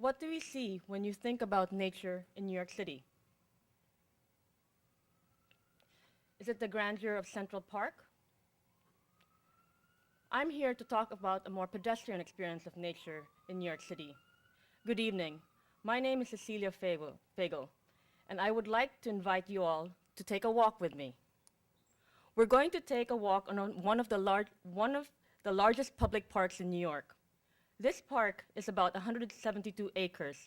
What do we see when you think about nature in New York City? Is it the grandeur of Central Park? I'm here to talk about a more pedestrian experience of nature in New York City. Good evening. My name is Cecilia Fagel, and I would like to invite you all to take a walk with me. We're going to take a walk on one of the largest public parks in New York. This park is about 172 acres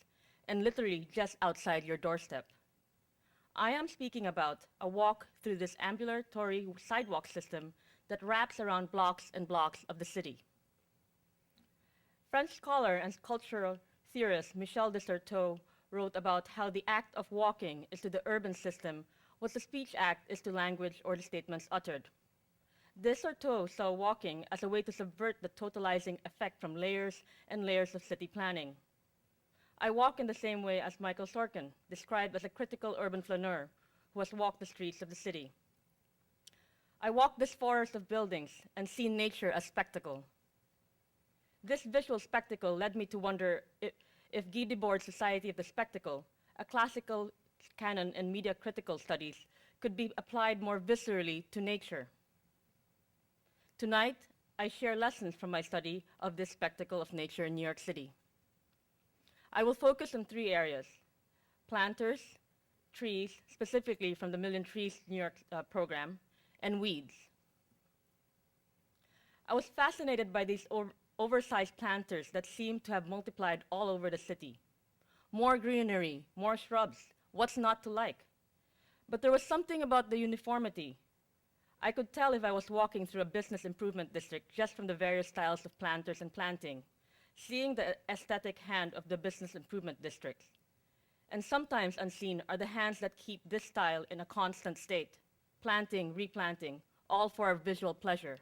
and literally just outside your doorstep. I am speaking about a walk through this ambulatory sidewalk system that wraps around blocks and blocks of the city. French scholar and cultural theorist Michel de Certeau wrote about how the act of walking is to the urban system what the speech act is to language or the statements uttered. De Certeau saw walking as a way to subvert the totalizing effect from layers and layers of city planning. I walk in the same way as Michael Sorkin, described as a critical urban flaneur who has walked the streets of the city. I walk this forest of buildings and see nature as spectacle. This visual spectacle led me to wonder if Guy Debord's Society of the Spectacle, a classical canon in media critical studies, could be applied more viscerally to nature. Tonight, I share lessons from my study of this spectacle of nature in New York City. I will focus on three areas: planters, trees, specifically from the Million Trees New York program, and weeds. I was fascinated by these oversized planters that seem to have multiplied all over the city. More greenery, more shrubs, what's not to like? But there was something about the uniformity. I could tell if I was walking through a business improvement district just from the various styles of planters and planting, seeing the aesthetic hand of the business improvement districts. And sometimes unseen are the hands that keep this style in a constant state, planting, replanting, all for our visual pleasure.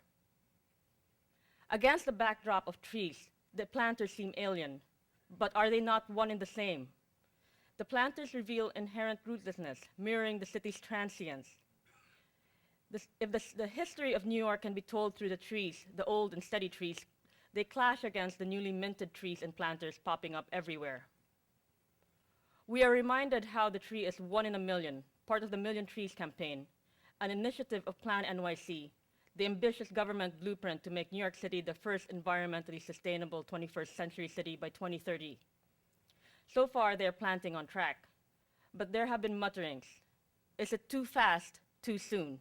Against the backdrop of trees, the planters seem alien, but are they not one and the same? The planters reveal inherent rootlessness, mirroring the city's transience. If the history of New York can be told through the trees, the old and steady trees, they clash against the newly minted trees and planters popping up everywhere. We are reminded how the tree is one in a million, part of the Million Trees campaign, an initiative of Plan NYC, the ambitious government blueprint to make New York City the first environmentally sustainable 21st century city by 2030. So far, they are planting on track, but there have been mutterings. Is it too fast, too soon?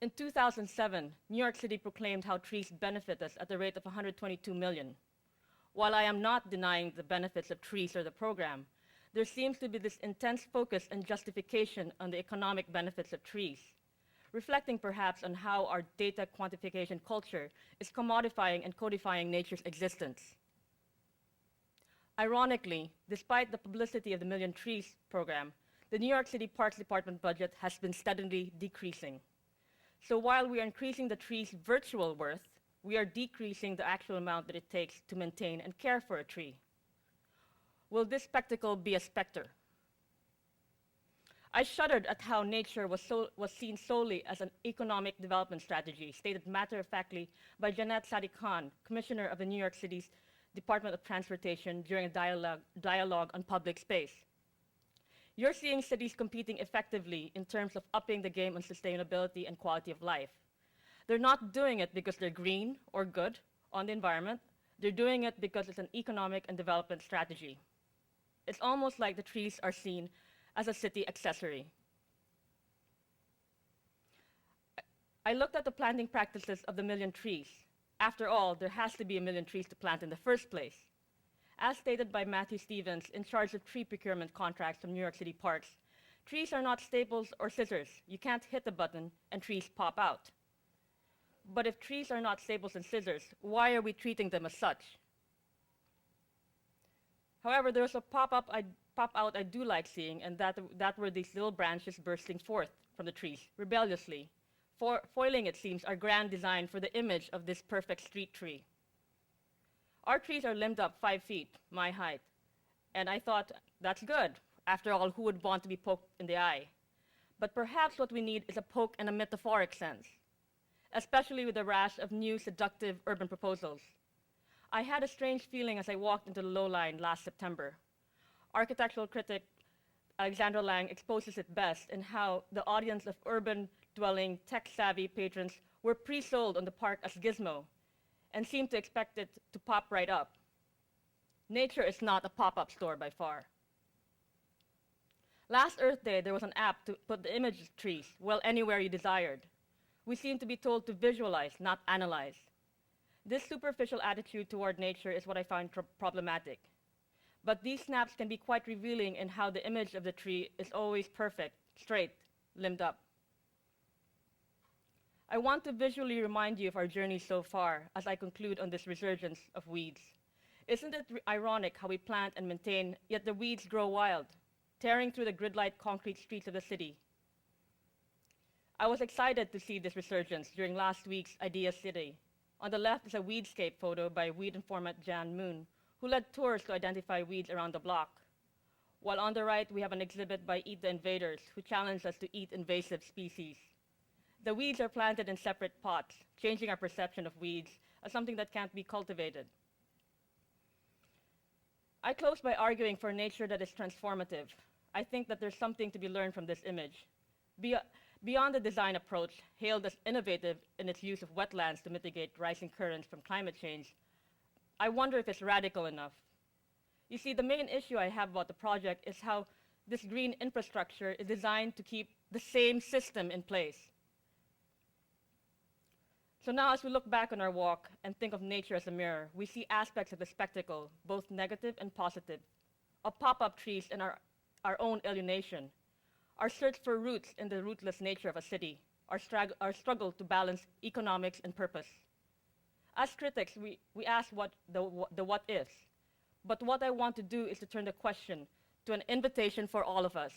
In 2007, New York City proclaimed how trees benefit us at the rate of 122 million. While I am not denying the benefits of trees or the program, there seems to be this intense focus and justification on the economic benefits of trees, reflecting perhaps on how our data quantification culture is commodifying and codifying nature's existence. Ironically, despite the publicity of the Million Trees program, the New York City Parks Department budget has been steadily decreasing. So while we are increasing the tree's virtual worth, we are decreasing the actual amount that it takes to maintain and care for a tree. Will this spectacle be a specter? I shuddered at how nature was seen solely as an economic development strategy, stated matter-of-factly by Janet Sadi-Khan, Commissioner of the New York City's Department of Transportation, during a dialogue on public space. You're seeing cities competing effectively in terms of upping the game on sustainability and quality of life. They're not doing it because they're green or good on the environment. They're doing it because it's an economic and development strategy. It's almost like the trees are seen as a city accessory. I looked at the planting practices of the Million Trees. After all, there has to be a million trees to plant in the first place. As stated by Matthew Stevens, in charge of tree procurement contracts from New York City Parks, trees are not staples or scissors. You can't hit the button and trees pop out. But if trees are not staples and scissors, why are we treating them as such? However, there's a pop-out I do like seeing, and that were these little branches bursting forth from the trees, rebelliously, foiling, it seems, our grand design for the image of this perfect street tree. Our trees are limbed up 5 feet, my height, and I thought, that's good. After all, who would want to be poked in the eye? But perhaps what we need is a poke in a metaphoric sense, especially with the rash of new seductive urban proposals. I had a strange feeling as I walked into the lowline last September. Architectural critic Alexandra Lang exposes it best in how the audience of urban-dwelling, tech-savvy patrons were pre-sold on the park as gizmo and seemed to expect it to pop right up. Nature is not a pop-up store by far. Last Earth Day, there was an app to put the image of trees well anywhere you desired. We seem to be told to visualize, not analyze. This superficial attitude toward nature is what I find problematic. But these snaps can be quite revealing in how the image of the tree is always perfect, straight, limbed up. I want to visually remind you of our journey so far as I conclude on this resurgence of weeds. Isn't it ironic how we plant and maintain, yet the weeds grow wild, tearing through the grid-light concrete streets of the city? I was excited to see this resurgence during last week's Idea City. On the left is a weedscape photo by weed informant Jan Moon, who led tours to identify weeds around the block. While on the right, we have an exhibit by Eat the Invaders, who challenged us to eat invasive species. The weeds are planted in separate pots, changing our perception of weeds as something that can't be cultivated. I close by arguing for nature that is transformative. I think that there's something to be learned from this image. Beyond the design approach, hailed as innovative in its use of wetlands to mitigate rising currents from climate change, I wonder if it's radical enough. You see, the main issue I have about the project is how this green infrastructure is designed to keep the same system in place. So now as we look back on our walk and think of nature as a mirror, we see aspects of the spectacle, both negative and positive, of pop-up trees and our own alienation, our search for roots in the rootless nature of a city, our struggle to balance economics and purpose. As critics, we ask the what ifs, but what I want to do is to turn the question to an invitation for all of us.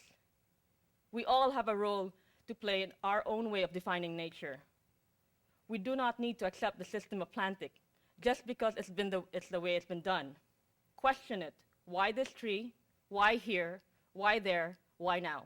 We all have a role to play in our own way of defining nature. We do not need to accept the system of planting just because it's the way it's been done. Question it. Why this tree? Why here? Why there? Why now?